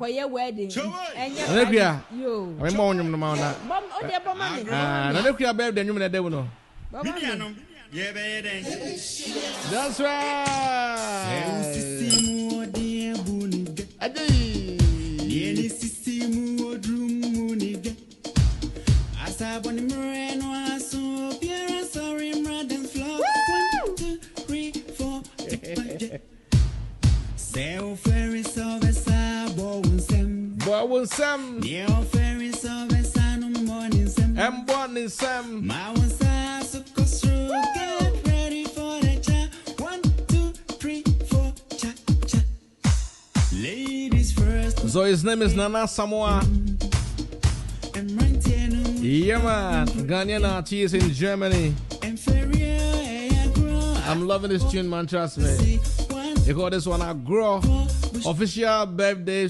akoye wedding. Anya. Yo. I remember when you mama na. Mom, o de bo mama. Na ne kua birthday nyum na dey no. Bibianom. Yeah, be That's right. Adi. Yeni sistimu odrumu nige. Asaboni mreno aso piera sorry mraden flow. 1 2 3 4 Seo ferry sovesa bowunsem. Bowunsem. Neo ferry sovesa no morning sem. Morning sem. Ma wonsa so kosru get ready for the cha. 1 2 3 4 cha cha. Ladies first. So his name is Nana Asamoah. Yeah, man. Ghanaian artist in Germany. I'm loving this tune, man. Trust me. They call this one Agro. Official birthday